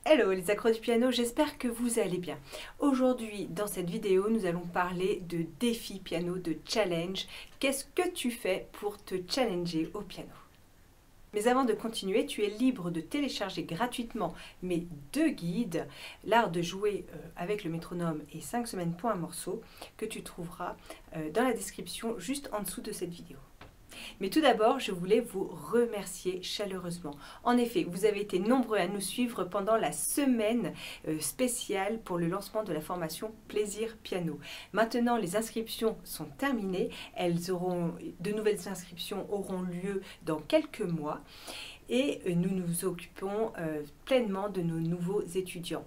Hello les accros du piano, j'espère que vous allez bien. Aujourd'hui, dans cette vidéo, nous allons parler de défi piano, de challenge. Qu'est-ce que tu fais pour te challenger au piano? Mais avant de continuer, tu es libre de télécharger gratuitement mes 2 guides, l'art de jouer avec le métronome et 5 semaines pour un morceau, que tu trouveras dans la description juste en dessous de cette vidéo. Mais tout d'abord, je voulais vous remercier chaleureusement. En effet, vous avez été nombreux à nous suivre pendant la semaine spéciale pour le lancement de la formation Plaisir Piano. Maintenant, les inscriptions sont terminées. De nouvelles inscriptions auront lieu dans quelques mois. Et nous nous occupons pleinement de nos nouveaux étudiants.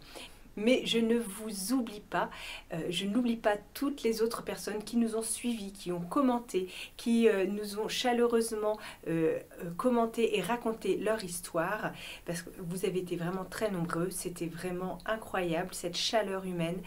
Mais je ne vous oublie pas, je n'oublie pas toutes les autres personnes qui nous ont suivis, qui ont commenté, qui nous ont chaleureusement commenté et raconté leur histoire, parce que vous avez été vraiment très nombreux, c'était vraiment incroyable, cette chaleur humaine,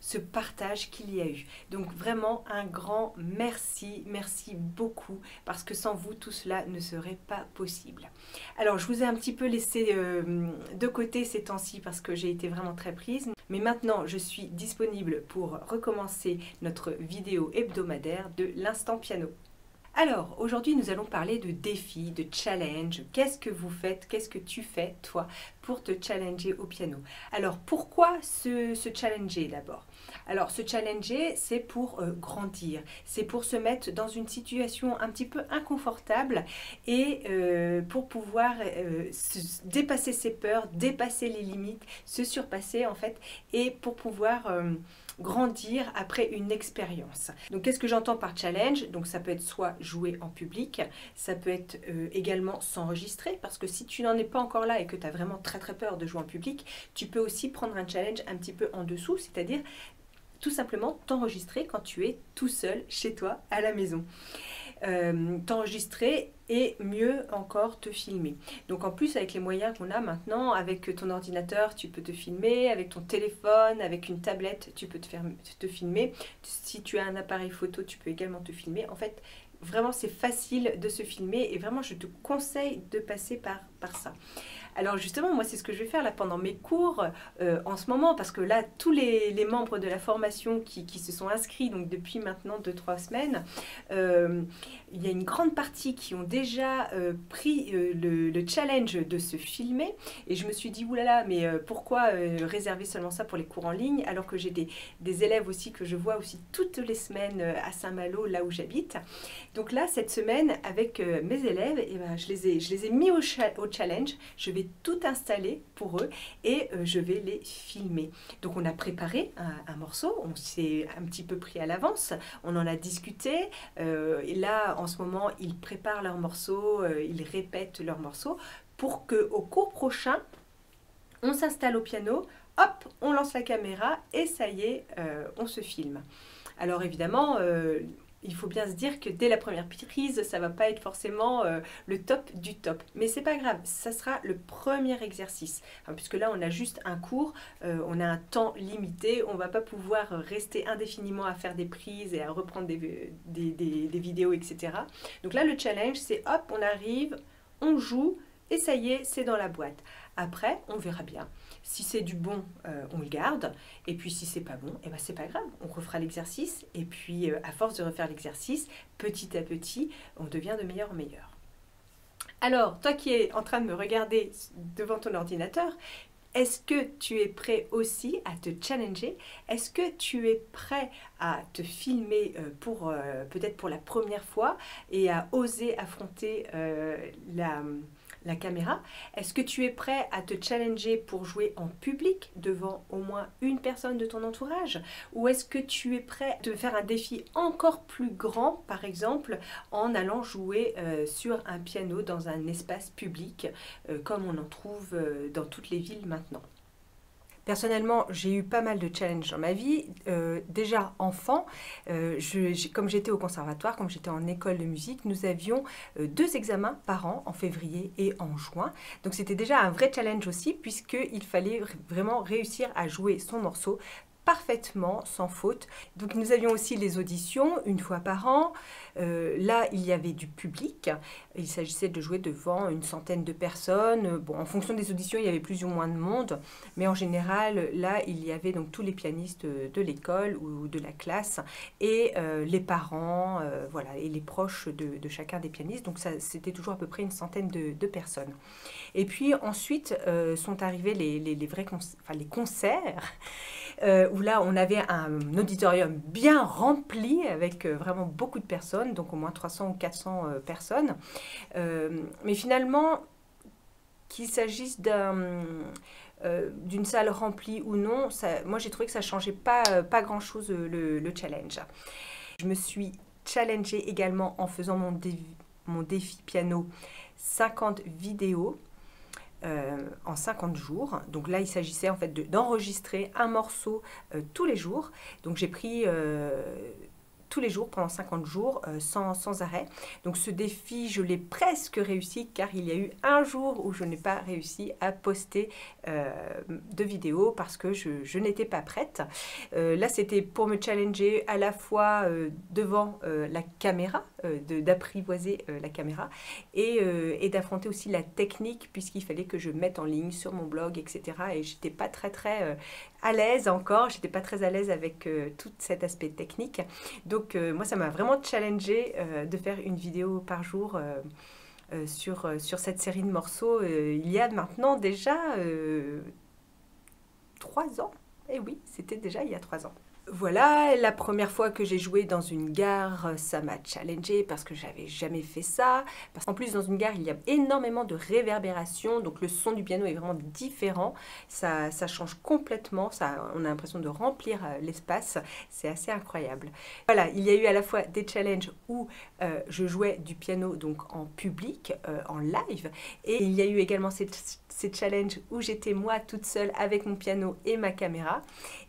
ce partage qu'il y a eu. Donc vraiment un grand merci, merci beaucoup, parce que sans vous, tout cela ne serait pas possible. Alors je vous ai un petit peu laissé de côté ces temps-ci parce que j'ai été vraiment très prise, mais maintenant je suis disponible pour recommencer notre vidéo hebdomadaire de l'instant piano. Alors, aujourd'hui, nous allons parler de défis, de challenge. Qu'est-ce que vous faites, qu'est-ce que tu fais, toi, pour te challenger au piano? Alors, pourquoi se challenger d'abord? Alors, se challenger, c'est pour grandir. C'est pour se mettre dans une situation un petit peu inconfortable et pour pouvoir dépasser ses peurs, dépasser les limites, se surpasser en fait, et pour pouvoir grandir après une expérience. Donc qu'est-ce que j'entends par challenge? Donc ça peut être soit jouer en public, ça peut être également s'enregistrer, parce que si tu n'en es pas encore là et que tu as vraiment très peur de jouer en public, tu peux aussi prendre un challenge un petit peu en dessous, c'est-à-dire tout simplement t'enregistrer quand tu es tout seul chez toi à la maison. T'enregistrer et mieux encore te filmer. Donc en plus avec les moyens qu'on a maintenant, avec ton ordinateur tu peux te filmer, avec ton téléphone, avec une tablette tu peux te filmer. Si tu as un appareil photo tu peux également te filmer. En fait vraiment c'est facile de se filmer et vraiment je te conseille de passer par ça. Alors justement, moi, c'est ce que je vais faire là pendant mes cours en ce moment, parce que là, tous les membres de la formation qui se sont inscrits, donc depuis maintenant 2-3 semaines, il y a une grande partie qui ont déjà pris le challenge de se filmer. Et je me suis dit, oulala, mais pourquoi réserver seulement ça pour les cours en ligne, alors que j'ai des élèves aussi que je vois aussi toutes les semaines à Saint-Malo, là où j'habite. Donc là, cette semaine, avec mes élèves, eh ben, je les ai mis au challenge. Je vais tout installer pour eux et je vais les filmer. Donc on a préparé un morceau, on s'est un petit peu pris à l'avance, on en a discuté et là en ce moment ils préparent leur morceau, ils répètent leur morceau pour qu'au cours prochain on s'installe au piano, hop, on lance la caméra et ça y est, on se filme. Alors évidemment, il faut bien se dire que dès la première prise, ça va pas être forcément le top du top. Mais c'est pas grave, ça sera le premier exercice. Enfin, puisque là, on a juste un cours, on a un temps limité, on va pas pouvoir rester indéfiniment à faire des prises et à reprendre des vidéos, etc. Donc là, le challenge, c'est hop, on arrive, on joue, et ça y est, c'est dans la boîte. Après, on verra bien. Si c'est du bon, on le garde. Et puis si c'est pas bon, eh ben, c'est pas grave. On refera l'exercice. Et puis, à force de refaire l'exercice, petit à petit, on devient de meilleur en meilleur. Alors, toi qui es en train de me regarder devant ton ordinateur, est-ce que tu es prêt aussi à te challenger? Est-ce que tu es prêt à te filmer peut-être pour la première fois et à oser affronter la caméra? Est-ce que tu es prêt à te challenger pour jouer en public devant au moins une personne de ton entourage? Ou est-ce que tu es prêt à te faire un défi encore plus grand, par exemple, en allant jouer sur un piano dans un espace public, comme on en trouve dans toutes les villes maintenant? Personnellement, j'ai eu pas mal de challenges dans ma vie. Déjà enfant, comme j'étais au conservatoire, comme j'étais en école de musique, nous avions 2 examens par an, en février et en juin. Donc c'était déjà un vrai challenge aussi, puisqu'il fallait vraiment réussir à jouer son morceau parfaitement, sans faute. Donc nous avions aussi les auditions, une fois par an. Là, il y avait du public. Il s'agissait de jouer devant une centaine de personnes. Bon, en fonction des auditions, il y avait plus ou moins de monde. Mais en général, là, il y avait donc tous les pianistes de l'école ou de la classe et les parents, voilà, et les proches de chacun des pianistes. Donc c'était toujours à peu près une centaine de personnes. Et puis ensuite sont arrivés les vrais les concerts. Où là on avait un auditorium bien rempli avec vraiment beaucoup de personnes, donc au moins 300 ou 400 personnes. Mais finalement, qu'il s'agisse d'une salle remplie ou non, moi j'ai trouvé que ça ne changeait pas grand-chose le challenge. Je me suis challengée également en faisant mon défi piano 50 vidéos. En 50 jours. Donc là, il s'agissait en fait d'enregistrer un morceau tous les jours. Donc j'ai pris tous les jours pendant 50 jours sans arrêt. Donc ce défi, je l'ai presque réussi car il y a eu un jour où je n'ai pas réussi à poster de vidéo parce que je n'étais pas prête. Là, c'était pour me challenger à la fois devant la caméra, d'apprivoiser la caméra et d'affronter aussi la technique puisqu'il fallait que je mette en ligne sur mon blog, etc. Et j'étais pas très à l'aise encore, j'étais pas très à l'aise avec tout cet aspect technique. Donc moi ça m'a vraiment challengée de faire une vidéo par jour sur cette série de morceaux. Il y a maintenant déjà 3 ans. Et oui, c'était déjà il y a 3 ans. Voilà, la première fois que j'ai joué dans une gare, ça m'a challengée parce que j'avais jamais fait ça. Parce qu'en plus, dans une gare, il y a énormément de réverbération, donc le son du piano est vraiment différent. Ça change complètement, on a l'impression de remplir l'espace. C'est assez incroyable. Voilà, il y a eu à la fois des challenges où je jouais du piano donc en public, en live, et il y a eu également ces challenges où j'étais moi toute seule avec mon piano et ma caméra.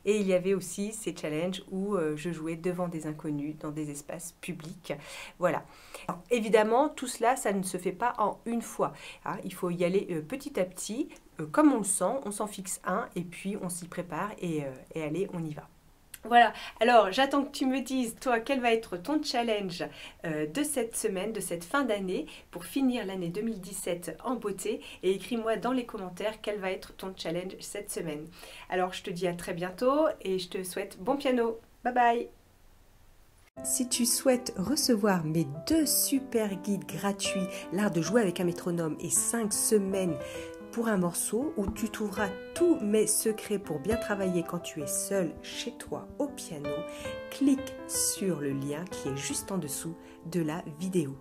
Et il y avait aussi ces challenges où je jouais devant des inconnus dans des espaces publics. Voilà. Alors, évidemment, tout cela, ça ne se fait pas en une fois. Hein, il faut y aller petit à petit, comme on le sent, on s'en fixe un et puis on s'y prépare et allez, on y va. Voilà, alors j'attends que tu me dises, toi, quel va être ton challenge de cette semaine, de cette fin d'année, pour finir l'année 2017 en beauté, et écris-moi dans les commentaires quel va être ton challenge cette semaine. Alors je te dis à très bientôt et je te souhaite bon piano. Bye bye. Si tu souhaites recevoir mes 2 super guides gratuits, l'art de jouer avec un métronome et 5 semaines pour un morceau où tu trouveras tous mes secrets pour bien travailler quand tu es seul chez toi au piano, clique sur le lien qui est juste en dessous de la vidéo.